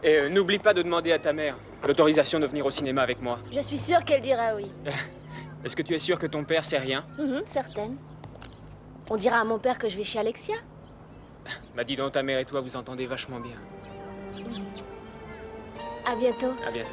Et n'oublie pas de demander à ta mère l'autorisation de venir au cinéma avec moi. Je suis sûre qu'elle dira oui. Est-ce que tu es sûr que ton père sait rien? Certaine. On dira à mon père que je vais chez Alexia. Bah dis donc, ta mère et toi vous entendez vachement bien. À bientôt. À bientôt.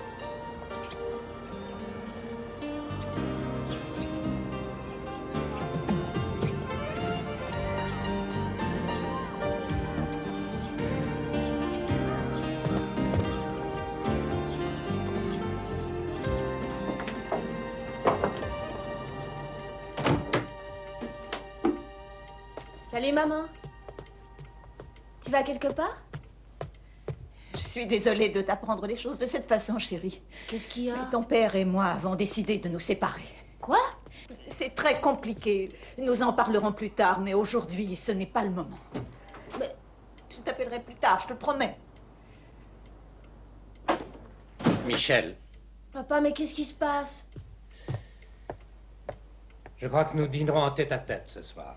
Salut maman. Tu vas quelque part? Je suis désolée de t'apprendre les choses de cette façon, chérie. Qu'est-ce qu'il y a? Mais ton père et moi avons décidé de nous séparer. Quoi? C'est très compliqué. Nous en parlerons plus tard, mais aujourd'hui, ce n'est pas le moment. Mais... Je t'appellerai plus tard, je te promets. Michel, Papa, mais qu'est-ce qui se passe? je crois que nous dînerons en tête-à-tête ce soir.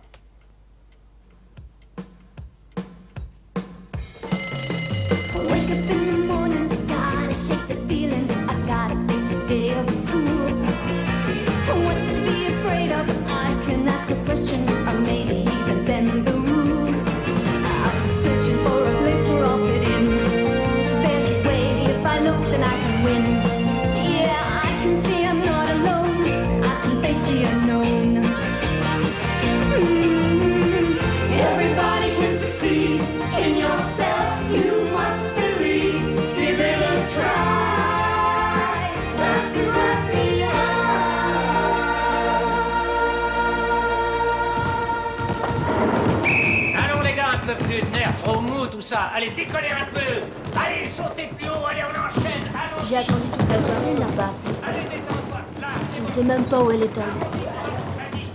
Wake up in the morning, gotta shake the feeling. I gotta face the day of school. What's to be afraid of? I can ask a question, or maybe even bend the rules. I'm searching for a place where I'll fit in. There's a way, if I look, then I can win. Yeah, I can see I'm not alone. I can face the unknown. Everybody can succeed in yourself. You must believe. Give it a try. Let the grass see Allons les gars, un peu plus de nerfs, trop mou tout ça. Allez, décollez un peu. Allez, sautez plus haut, allez, on enchaîne. Allons. J'ai attendu toute la soirée, elle n'a pas appelé. Allez, détends-toi. Là, Je ne sais même pas où elle est allée. vas-y.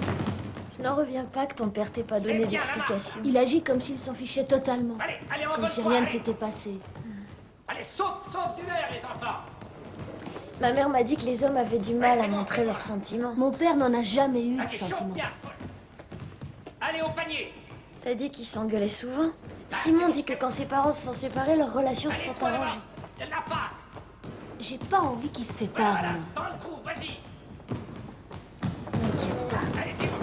Je n'en reviens pas que ton père t'ait pas donné d'explication. Il agit comme s'il s'en fichait totalement. Allez, allez, on Comme vole si quoi, rien ne allez. s'était passé. Allez, saute du verre, les enfants. Ma mère m'a dit que les hommes avaient du mal à montrer leurs sentiments. Mon père n'en a jamais eu de Allez, chauffe sentiments. bien. Allez, au panier. T'as dit qu'ils s'engueulaient souvent. Simon dit que quand ses parents se sont séparés, leurs relations se sont Toi, là-bas. arrangées. La passe. J'ai pas envie qu'ils se séparent, Voilà, moi. dans le trou, vas-y. T'inquiète pas. Allez, c'est bon.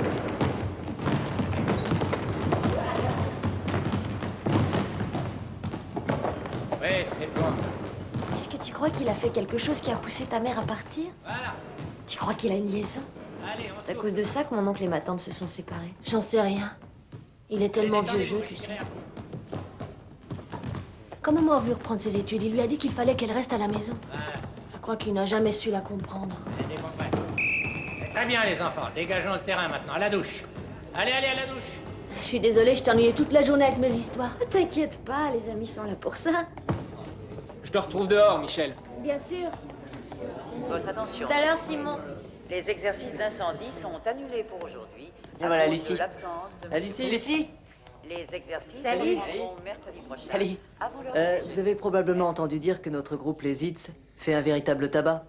Oui, c'est bon. Est-ce que tu crois qu'il a fait quelque chose qui a poussé ta mère à partir? Voilà. Tu crois qu'il a une liaison? Allez, on C'est à cause de ça que mon oncle et ma tante se sont séparés. J'en sais rien. Il est tellement vieux jeu, tu sais. Quand maman a voulu reprendre ses études, il lui a dit qu'il fallait qu'elle reste à la maison. Voilà. Je crois qu'il n'a jamais su la comprendre. Allez, décompresse. Très bien, les enfants. Dégageons le terrain maintenant. À la douche. Allez, allez, à la douche. Je suis désolée, je t'ai ennuyé toute la journée avec mes histoires. T'inquiète pas, les amis sont là pour ça. Je te retrouve dehors, Michel. Bien sûr. Votre attention. Tout à l'heure, Simon. Les exercices d'incendie sont annulés pour aujourd'hui. Et voilà, à cause Lucie. de l'absence de Lucie, Lucie. Les exercices Salut. reprendront mercredi prochain. Allez. Avant l'heure Vous avez probablement entendu dire que notre groupe Les Hits fait un véritable tabac.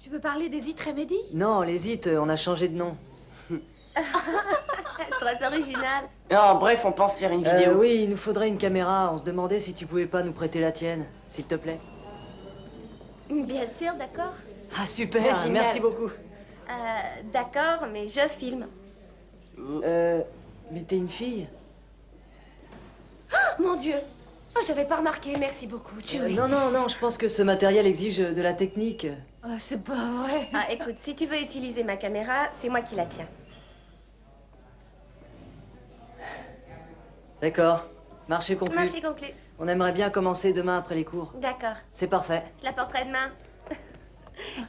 Tu veux parler des It Remedy? Non, Les Hits, on a changé de nom. Très original. Non, bref, on pense faire une vidéo. Oui, il nous faudrait une caméra. On se demandait si tu pouvais pas nous prêter la tienne, s'il te plaît. Bien sûr, d'accord. Ah, super, Génial. merci beaucoup. D'accord, mais je filme. Mais t'es une fille? Mon Dieu. Oh, j'avais pas remarqué, merci beaucoup, Joey. Non, je pense que ce matériel exige de la technique. Oh, c'est pas vrai. Ah, écoute, si tu veux utiliser ma caméra, c'est moi qui la tiens. D'accord, marché conclu. Marché conclu. On aimerait bien commencer demain après les cours. D'accord. C'est parfait. Je la porterai demain.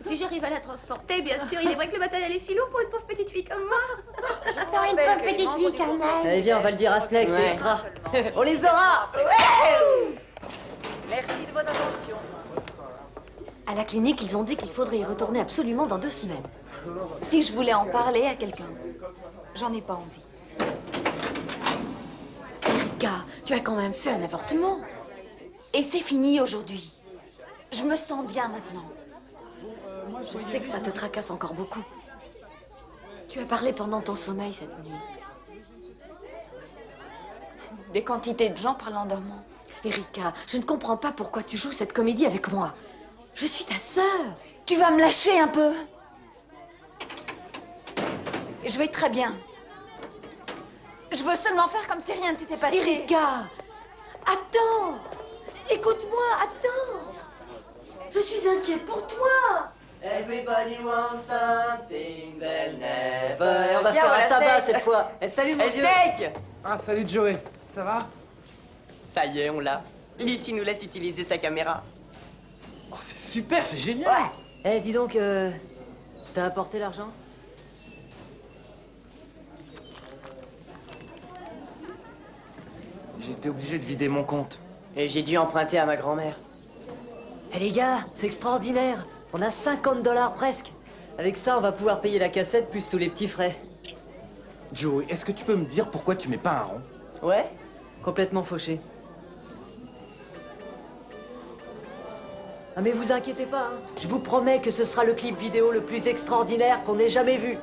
Si j'arrive à la transporter, bien sûr, il est vrai que le matériel est si lourd pour une pauvre petite fille comme moi. Pour une pauvre petite fille quand même. Allez, viens, on va le dire à Snake, c'est extra. On les aura. Merci de votre attention. À la clinique, ils ont dit qu'il faudrait y retourner absolument dans 2 semaines. Si je voulais en parler à quelqu'un, j'en ai pas envie. Erika, tu as quand même fait un avortement. Et c'est fini aujourd'hui. Je me sens bien maintenant. Je sais que ça te tracasse encore beaucoup. Tu as parlé pendant ton sommeil cette nuit. Des quantités de gens parlent en dormant. Erika, je ne comprends pas pourquoi tu joues cette comédie avec moi. Je suis ta sœur. Tu vas me lâcher un peu. Je vais très bien. Je veux seulement faire comme si rien ne s'était passé. Erika, attends. Écoute-moi, attends. Je suis inquiète pour toi. Everybody wants something they'll never. On va faire un tabac cette fois. Salut mon vieux. Ah, salut Joey, ça va? Ça y est, on l'a. Lucie nous laisse utiliser sa caméra. Oh, c'est super, c'est génial! Eh, dis donc, t'as apporté l'argent? J'ai été obligé de vider mon compte. Et j'ai dû emprunter à ma grand-mère. Eh les gars, c'est extraordinaire. On a 50 $ presque. Avec ça, on va pouvoir payer la cassette plus tous les petits frais. Joey, est-ce que tu peux me dire pourquoi tu mets pas un rond? Ouais? Complètement fauché. Ah mais vous inquiétez pas, hein. Je vous promets que ce sera le clip vidéo le plus extraordinaire qu'on ait jamais vu.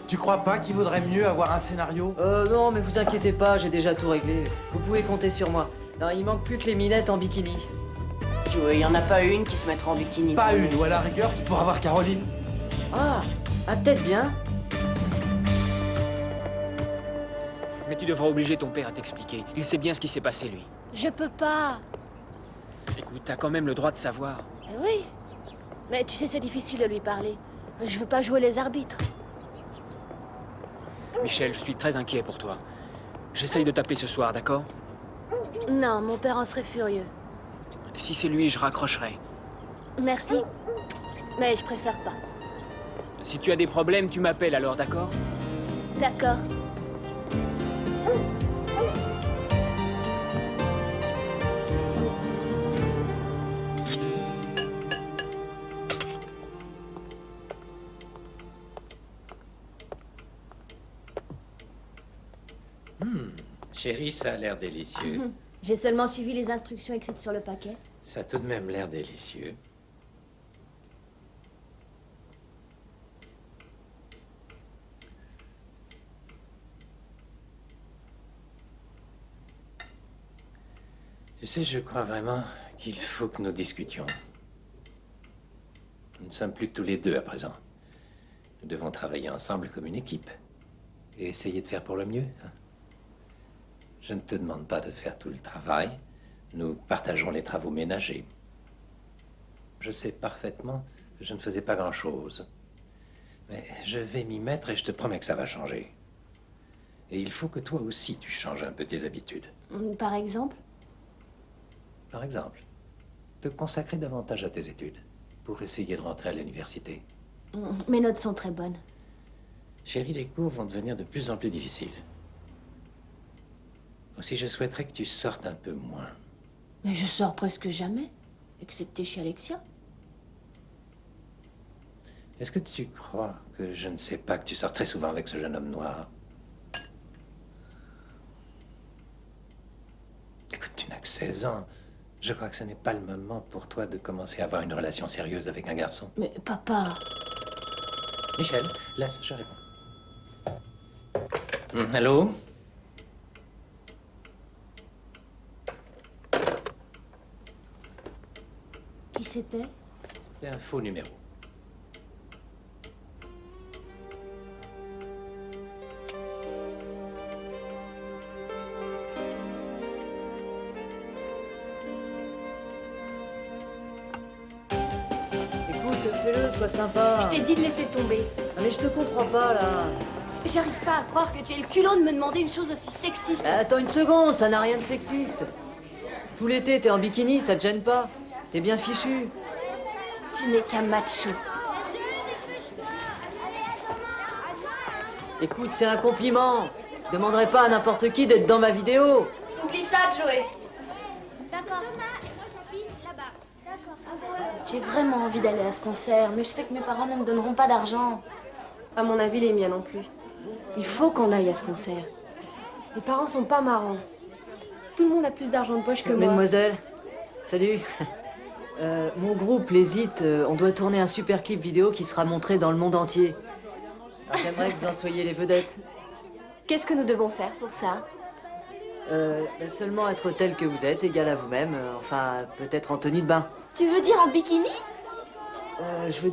Tu crois pas qu'il vaudrait mieux avoir un scénario? Non, mais vous inquiétez pas, j'ai déjà tout réglé. Vous pouvez compter sur moi. Non, il manque plus que les minettes en bikini. Joey, y en a pas une qui se mettra en bikini. Pas une, ou à la rigueur, tu pourras voir Caroline. Ah, peut-être bien. Mais tu devras obliger ton père à t'expliquer. Il sait bien ce qui s'est passé, lui. Je peux pas. Écoute, t'as quand même le droit de savoir. Oui. Mais tu sais, c'est difficile de lui parler. Je veux pas jouer les arbitres. Michel, je suis très inquiet pour toi. J'essaye de t'appeler ce soir, d'accord? Non, mon père en serait furieux. Si c'est lui, je raccrocherai. Merci. Mais je préfère pas. Si tu as des problèmes, tu m'appelles alors, d'accord? D'accord. Chérie, ça a l'air délicieux. J'ai seulement suivi les instructions écrites sur le paquet. Ça a tout de même l'air délicieux. Tu sais, je crois vraiment qu'il faut que nous discutions. Nous ne sommes plus que tous les deux à présent. Nous devons travailler ensemble comme une équipe et essayer de faire pour le mieux. Je ne te demande pas de faire tout le travail. Nous partageons les travaux ménagers. Je sais parfaitement que je ne faisais pas grand-chose. Mais je vais m'y mettre et je te promets que ça va changer. Et il faut que toi aussi tu changes un peu tes habitudes. Par exemple? Par exemple, te consacrer davantage à tes études pour essayer de rentrer à l'université. Mes notes sont très bonnes. Chérie, les cours vont devenir de plus en plus difficiles. Aussi, je souhaiterais que tu sortes un peu moins. Mais je sors presque jamais, excepté chez Alexia. Est-ce que tu crois que je ne sais pas que tu sors très souvent avec ce jeune homme noir? Écoute, tu n'as que 16 ans. Je crois que ce n'est pas le moment pour toi de commencer à avoir une relation sérieuse avec un garçon. Mais papa... Michel, laisse, je réponds. Allô? Qui c'était? C'était un faux numéro. Écoute, fais-le, sois sympa. Je t'ai dit de laisser tomber. Ah, mais je te comprends pas, là. J'arrive pas à croire que tu aies le culot de me demander une chose aussi sexiste. Attends une seconde, ça n'a rien de sexiste. Tout l'été, t'es en bikini, ça te gêne pas. T'es bien fichu. Tu n'es qu'un macho. Écoute, c'est un compliment. Je demanderai pas à n'importe qui d'être dans ma vidéo. Oublie ça, Joey. D'accord. J'ai vraiment envie d'aller à ce concert, mais je sais que mes parents ne me donneront pas d'argent. À mon avis, les miens non plus. Il faut qu'on aille à ce concert. Les parents sont pas marrants. Tout le monde a plus d'argent de poche que moi. Mademoiselle, salut. Mon groupe, les Hits, on doit tourner un super clip vidéo qui sera montré dans le monde entier. J'aimerais que vous en soyez les vedettes. Qu'est-ce que nous devons faire pour ça? Seulement être tel que vous êtes, égal à vous-même, enfin, peut-être en tenue de bain. Tu veux dire en bikini? Je veux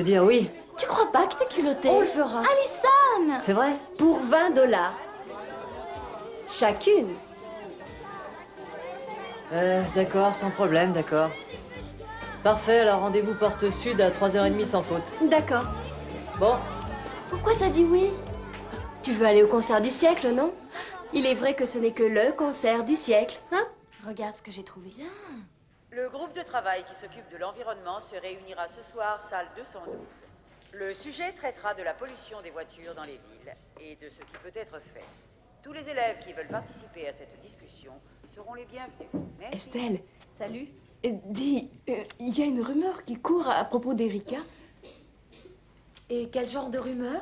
dire oui. Tu crois pas que t'es culotté? On le fera. Alison! C'est vrai? Pour 20 $. Chacune. D'accord, sans problème, d'accord. Parfait, alors rendez-vous porte sud à 3h30 sans faute. D'accord. Bon. Pourquoi t'as dit oui? Tu veux aller au concert du siècle, non? Il est vrai que ce n'est que le concert du siècle, hein? Regarde ce que j'ai trouvé. Bien. Le groupe de travail qui s'occupe de l'environnement se réunira ce soir, salle 212. Le sujet traitera de la pollution des voitures dans les villes et de ce qui peut être fait. Tous les élèves qui veulent participer à cette discussion seront les bienvenus. Merci. Estelle, Salut. dis, il y a une rumeur qui court à propos d'Erika, Et quel genre de rumeur?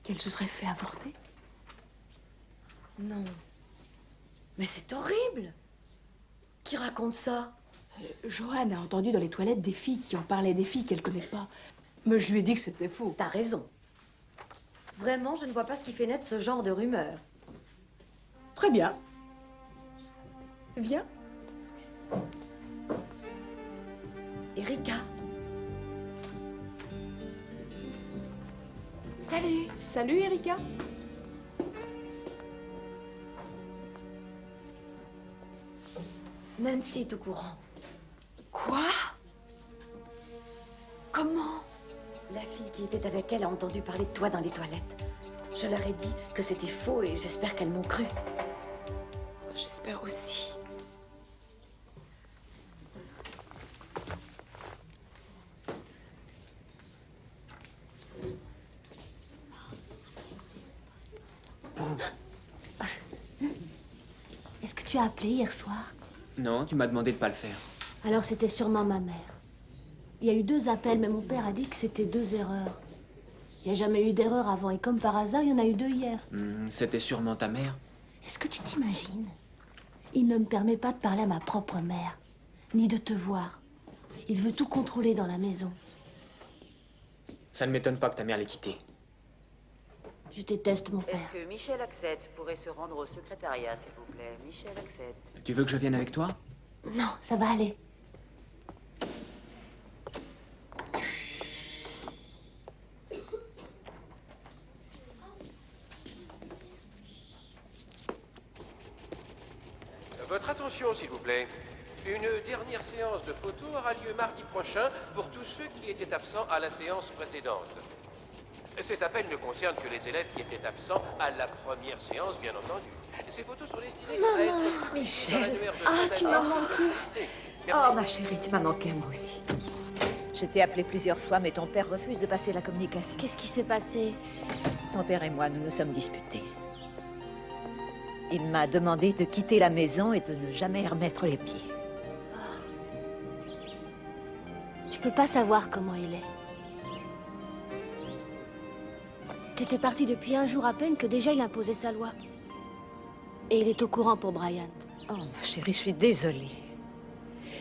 qu'elle se serait fait avorter. Non. Mais c'est horrible. Qui raconte ça? Joanne a entendu dans les toilettes des filles qui en parlaient, des filles qu'elle connaît pas. Mais je lui ai dit que c'était faux. T'as raison. Vraiment, je ne vois pas ce qui fait naître ce genre de rumeur. Très bien. Viens. Erika. Salut. Salut, Erika. Nancy est au courant. Quoi? Comment? La fille qui était avec elle a entendu parler de toi dans les toilettes. Je leur ai dit que c'était faux et j'espère qu'elles m'ont cru. Oh, j'espère aussi. Est-ce que tu as appelé hier soir? Non, tu m'as demandé de pas le faire. Alors c'était sûrement ma mère. Il y a eu 2 appels, mais mon père a dit que c'était 2 erreurs. Il n'y a jamais eu d'erreur avant, et comme par hasard, il y en a eu 2 hier. C'était sûrement ta mère. Est-ce que tu t'imagines? Il ne me permet pas de parler à ma propre mère, ni de te voir. Il veut tout contrôler dans la maison. Ça ne m'étonne pas que ta mère l'ait quitté. Je déteste mon père. Est-ce que Michel Accepte pourrait se rendre au secrétariat, s'il vous plaît? Michel Accepte. Tu veux que je vienne avec toi? Non, ça va aller. Votre attention, s'il vous plaît. Une dernière séance de photos aura lieu mardi prochain pour tous ceux qui étaient absents à la séance précédente. Cet appel ne concerne que les élèves qui étaient absents à la première séance, bien entendu. Ces photos sont destinées à être... Michel, tu m'as manqué. Oh, ma chérie, tu m'as manqué, moi aussi. Je t'ai appelé plusieurs fois, mais ton père refuse de passer la communication. Qu'est-ce qui s'est passé? Ton père et moi, nous nous sommes disputés. Il m'a demandé de quitter la maison et de ne jamais y remettre les pieds. Tu peux pas savoir comment il est. T'étais parti depuis 1 jour à peine que déjà il imposait sa loi. Et il est au courant pour Brian. Oh, ma chérie, je suis désolée.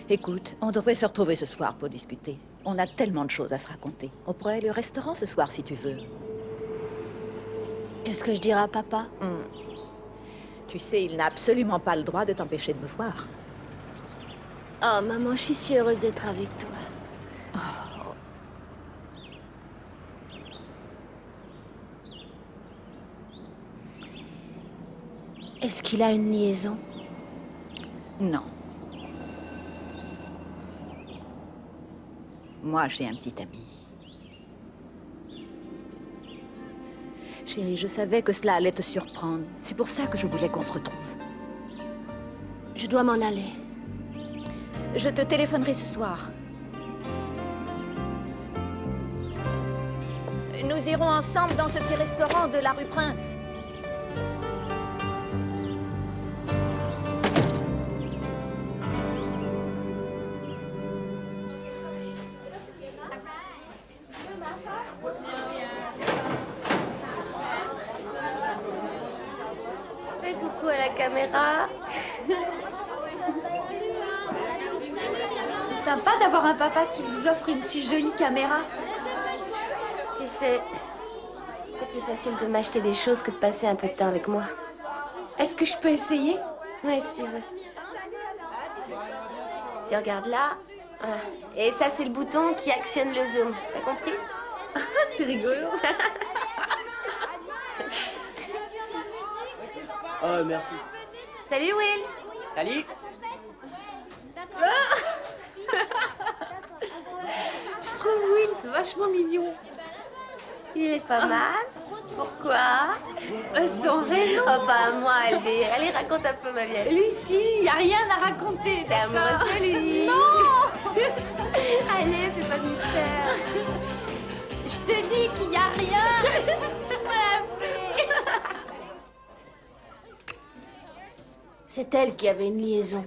Écoute, on devrait se retrouver ce soir pour discuter. On a tellement de choses à se raconter. On pourrait aller au restaurant ce soir, si tu veux. Qu'est-ce que je dirai à papa? Tu sais, il n'a absolument pas le droit de t'empêcher de me voir. Oh, maman, je suis si heureuse d'être avec toi. Est-ce qu'il a une liaison? Non. Moi, j'ai un petit ami. Chérie, je savais que cela allait te surprendre. C'est pour ça que je voulais qu'on se retrouve. Je dois m'en aller. Je te téléphonerai ce soir. Nous irons ensemble dans ce petit restaurant de la rue Prince. Fais coucou à la caméra. C'est sympa d'avoir un papa qui vous offre une si jolie caméra. Tu sais, c'est plus facile de m'acheter des choses que de passer un peu de temps avec moi. Est-ce que je peux essayer? Ouais, si tu veux. Tu regardes là. Voilà. Et ça, c'est le bouton qui actionne le zoom. T'as compris? C'est rigolo. Oh, merci. Salut, Wills. Salut. Je trouve Wills vachement mignon. Il est pas mal. Pourquoi? Sans raison. Oh, pas à moi, Allez, raconte un peu, ma vieille. Lucie, y a rien à raconter, T'es amoureuse de lui. Non. Allez, fais pas de mystère. Je te dis qu'il y a rien. Je m'appelle. C'est elle qui avait une liaison.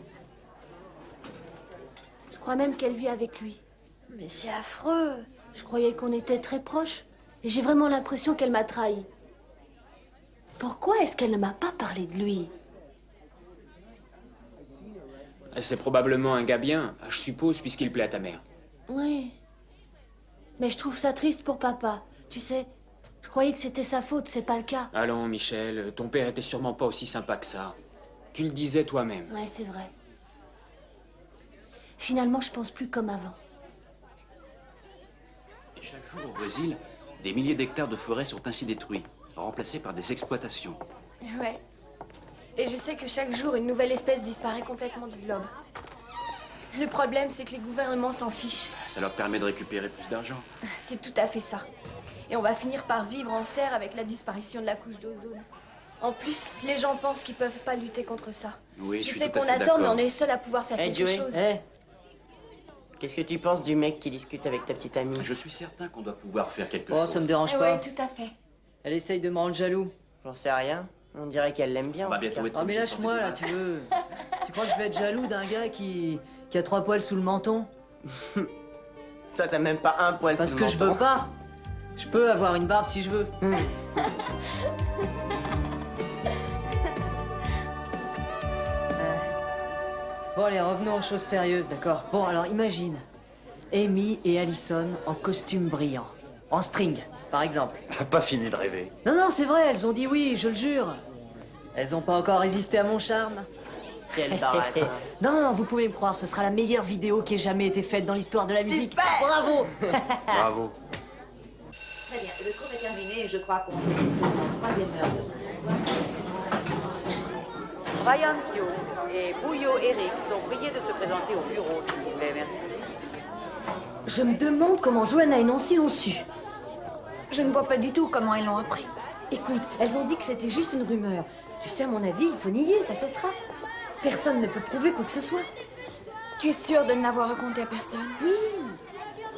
Je crois même qu'elle vit avec lui. Mais c'est affreux. Je croyais qu'on était très proches. Et j'ai vraiment l'impression qu'elle m'a trahi. Pourquoi est-ce qu'elle ne m'a pas parlé de lui? C'est probablement un gars bien, je suppose, puisqu'il plaît à ta mère. Oui. Mais je trouve ça triste pour papa. Tu sais, je croyais que c'était sa faute, c'est pas le cas. Allons, Michel, ton père était sûrement pas aussi sympa que ça. Tu le disais toi-même. Ouais, c'est vrai. Finalement, je pense plus comme avant. Et chaque jour au Brésil, des milliers d'hectares de forêts sont ainsi détruits, remplacés par des exploitations. Ouais. Et je sais que chaque jour, une nouvelle espèce disparaît complètement du globe. Le problème, c'est que les gouvernements s'en fichent. Ça leur permet de récupérer plus d'argent. C'est tout à fait ça. Et on va finir par vivre en serre avec la disparition de la couche d'ozone. En plus, les gens pensent qu'ils peuvent pas lutter contre ça. Oui, je sais qu'on a tort, mais on est les seuls à pouvoir faire quelque Joey. chose. Qu'est-ce que tu penses du mec qui discute avec ta petite amie? Je suis certain qu'on doit pouvoir faire quelque Oh, chose. ça me dérange pas. Ouais, tout à fait. Elle essaye de me rendre jaloux. J'en sais rien. On dirait qu'elle l'aime bien. On va bientôt être Oh, mais obligé de lâche-moi, tenter là, des tu veux. Tu crois que je vais être jaloux d'un gars qui a 3 poils sous le menton? Toi, t'as même pas un poil Parce sous que le je menton. veux pas. Je peux avoir une barbe si je veux. Bon, allez, revenons aux choses sérieuses, d'accord? Bon, alors imagine Amy et Allison en costume brillant. En string, par exemple. T'as pas fini de rêver. Non, non, c'est vrai, elles ont dit oui, je le jure. Elles ont pas encore résisté à mon charme. Quelle baratin. Non, non, vous pouvez me croire, ce sera la meilleure vidéo qui ait jamais été faite dans l'histoire de la musique. Super. Bravo. Bravo. Très bien, le cours est terminé et je crois qu'on se retrouve en 3e heure de Brian Pio et Bouillot Eric sont priés de se présenter au bureau, s'il vous plaît, merci. Je me demande comment Joanna et Nancy l'ont su. Je ne vois pas du tout comment ils l'ont appris. Écoute, elles ont dit que c'était juste une rumeur. Tu sais, à mon avis, il faut nier, ça cessera. Personne ne peut prouver quoi que ce soit. Tu es sûre de ne l'avoir raconté à personne? Oui.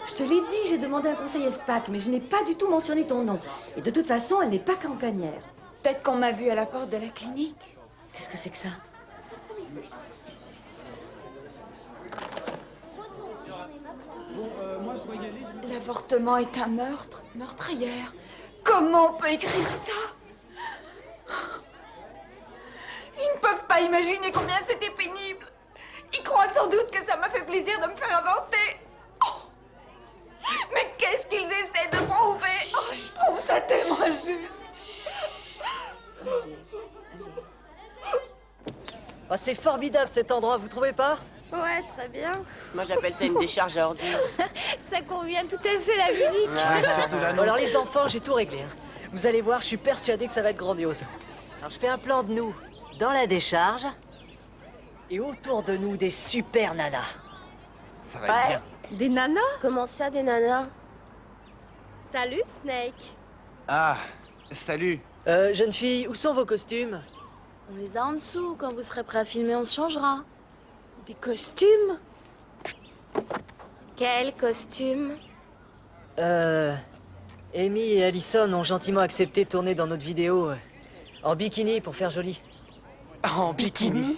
Je te l'ai dit, j'ai demandé un conseil à SPAC, mais je n'ai pas du tout mentionné ton nom. Et de toute façon, elle n'est pas cancanière. Peut-être qu'on m'a vue à la porte de la clinique. Qu'est-ce que c'est que ça? L'avortement est un meurtre, meurtrière. Comment on peut écrire ça? Ils ne peuvent pas imaginer combien c'était pénible. Ils croient sans doute que ça m'a fait plaisir de me faire avorter. Oh. Mais qu'est-ce qu'ils essaient de prouver? Oh, je trouve ça tellement injuste. Oh, c'est formidable cet endroit, vous trouvez pas? Ouais, très bien. Moi, j'appelle ça une décharge à ordures. Ça convient tout à fait la musique. Bon, alors les enfants, j'ai tout réglé. Hein. Vous allez voir, je suis persuadé que ça va être grandiose. Alors je fais un plan de nous dans la décharge et autour de nous des super nanas. Ça va être bien. Des nanas? Comment ça, des nanas? Salut, Snake. Ah, salut. Jeune fille, où sont vos costumes? On les a en dessous. Quand vous serez prêts à filmer, on se changera. Des costumes? Quel costume? Amy et Allison ont gentiment accepté de tourner dans notre vidéo en bikini pour faire joli. En bikini?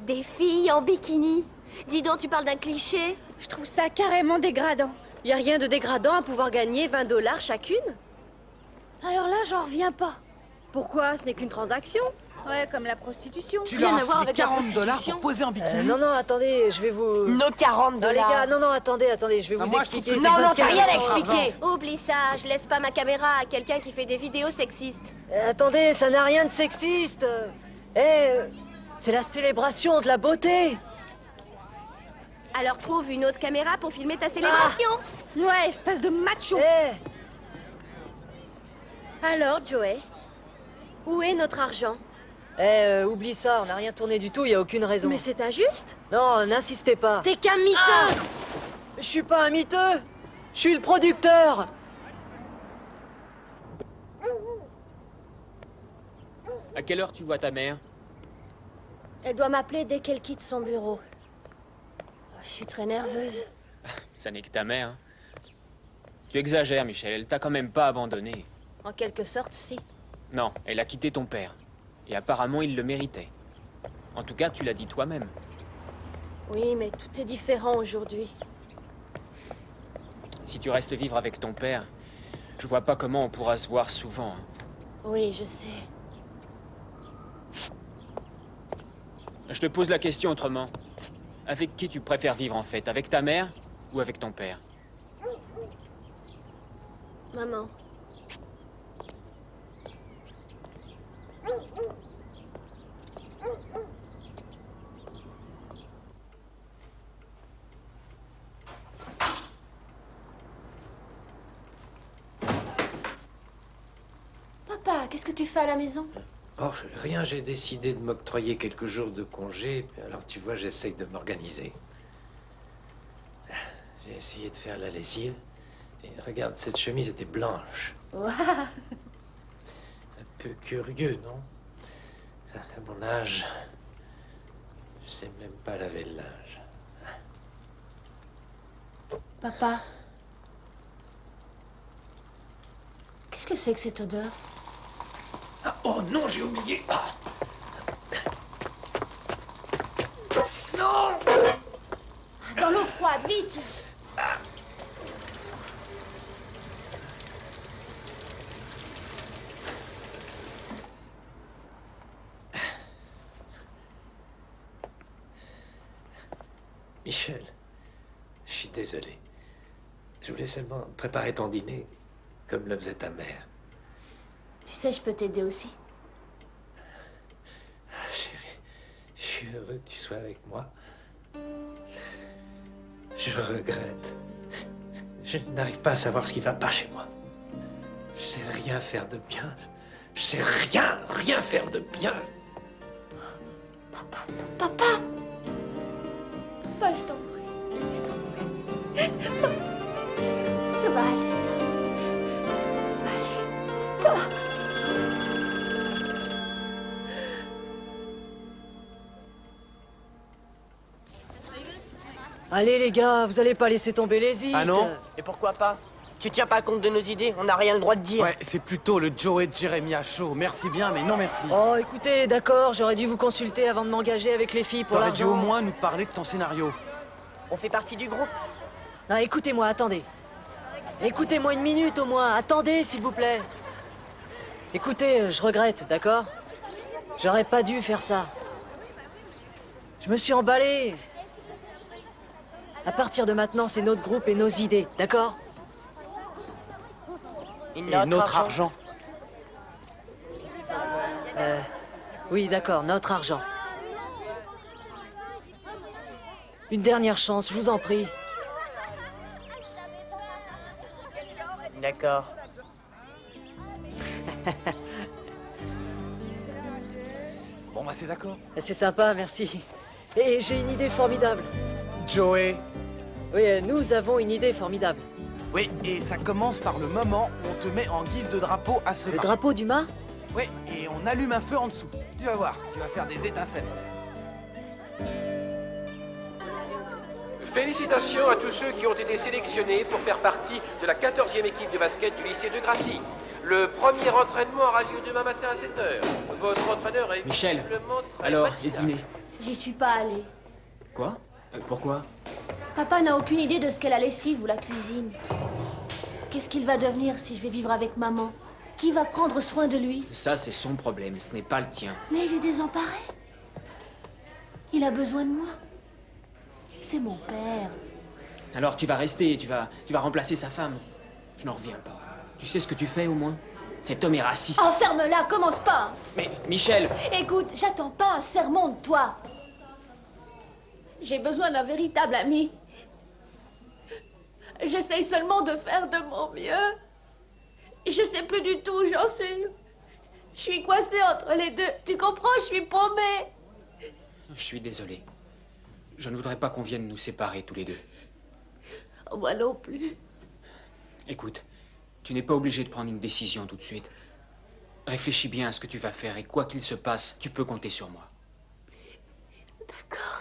Des filles en bikini? Dis donc, tu parles d'un cliché? Je trouve ça carrément dégradant. Y a rien de dégradant à pouvoir gagner 20 $ chacune? Alors là, j'en reviens pas. Pourquoi? Ce n'est qu'une transaction. Ouais, comme la prostitution. Tu Rien leur à as voir filé avec la 40 dollars prostitution. pour poser en bikini. Non, non, attendez, je vais vous... Nos 40 Non, les dollars. gars, non, non, attendez, je vais Ah, vous moi, je expliquer. trouve c'est que- Non, parce non, t'as que- rien à expliquer. Oublie ça, je laisse pas ma caméra à quelqu'un qui fait des vidéos sexistes. Attendez, ça n'a rien de sexiste. C'est la célébration de la beauté. Alors trouve une autre caméra pour filmer ta célébration. Ouais, espèce de macho. Alors, Joey, où est notre argent? Oublie ça, on n'a rien tourné du tout, il y a aucune raison. Mais c'est injuste. Non, n'insistez pas. T'es qu'un miteux. Je suis pas un miteux. Je suis le producteur. À quelle heure tu vois ta mère? Elle doit m'appeler dès qu'elle quitte son bureau. Je suis très nerveuse. Ça n'est que ta mère. Hein. Tu exagères, Michel. Elle t'a quand même pas abandonné. En quelque sorte, si. Non, elle a quitté ton père. Et apparemment, il le méritait. En tout cas, tu l'as dit toi-même. Oui, mais tout est différent aujourd'hui. Si tu restes vivre avec ton père, je vois pas comment on pourra se voir souvent. Hein. Oui, je sais. Je te pose la question autrement. Avec qui tu préfères vivre en fait? Avec ta mère ou avec ton père? Maman. Papa, qu'est-ce que tu fais à la maison? Oh, rien, j'ai décidé de m'octroyer quelques jours de congé. Alors tu vois, j'essaye de m'organiser. J'ai essayé de faire la lessive. Et regarde, cette chemise était blanche. Waouh. Un peu curieux, non? À mon âge, je sais même pas laver le linge. Papa. Qu'est-ce que c'est que cette odeur? Ah, oh non, j'ai oublié. Ah. Non! Dans l'eau froide, vite! Michel, je suis désolé. Je voulais seulement préparer ton dîner, comme le faisait ta mère. Tu sais, je peux t'aider aussi. Ah, chérie, je suis heureux que tu sois avec moi. Je regrette. Je n'arrive pas à savoir ce qui va pas chez moi. Je sais rien faire de bien. Je sais rien faire de bien. Papa! Papa, je t'en prie. Je t'en prie. Ça va aller. Ça va aller. Allez les gars, vous allez pas laisser tomber les hits. Ah non? Et pourquoi pas? Tu tiens pas compte de nos idées? On n'a rien le droit de dire. Ouais, c'est plutôt le Joey Jeremiah show. Merci bien, mais non merci. Oh, écoutez, d'accord, j'aurais dû vous consulter avant de m'engager avec les filles pour T'aurais dû l'argent. au moins nous parler de ton scénario. On fait partie du groupe. Non, écoutez-moi, attendez. Écoutez-moi une minute au moins, attendez s'il vous plaît. Écoutez, je regrette, d'accord? J'aurais pas dû faire ça. Je me suis emballé. À partir de maintenant, c'est notre groupe et nos idées, d'accord? Et notre argent. Oui, d'accord, notre argent. Une dernière chance, je vous en prie. D'accord. Bon bah c'est d'accord. C'est sympa, merci. Et j'ai une idée formidable. Joey. Oui, nous avons une idée formidable. Oui, et ça commence par le moment où on te met en guise de drapeau à ce Le mât. drapeau du mât? Oui, et on allume un feu en dessous. Tu vas voir, tu vas faire des étincelles. Félicitations à tous ceux qui ont été sélectionnés pour faire partie de la 14e équipe de basket du lycée de Gracie. Le premier entraînement aura lieu demain matin à 7h. Votre entraîneur est Michel, visiblement très alors, matinal. et ce dîner? J'y suis pas allée. Quoi? Pourquoi? Papa n'a aucune idée de ce qu'est la lessive ou la cuisine. Qu'est-ce qu'il va devenir si je vais vivre avec maman? Qui va prendre soin de lui? Ça, c'est son problème, ce n'est pas le tien. Mais il est désemparé. Il a besoin de moi. C'est mon père. Alors tu vas rester, tu vas remplacer sa femme. Je n'en reviens pas. Tu sais ce que tu fais au moins? Cet homme est raciste. Enferme-la, commence pas. Mais Michel! Écoute, j'attends pas un sermon de toi. J'ai besoin d'un véritable ami. J'essaye seulement de faire de mon mieux. Je sais plus du tout où j'en suis. Je suis coincée entre les deux. Tu comprends, je suis paumée. Je suis désolé. Je ne voudrais pas qu'on vienne nous séparer tous les deux. Moi non plus. Écoute, tu n'es pas obligé de prendre une décision tout de suite. Réfléchis bien à ce que tu vas faire et quoi qu'il se passe, tu peux compter sur moi. D'accord.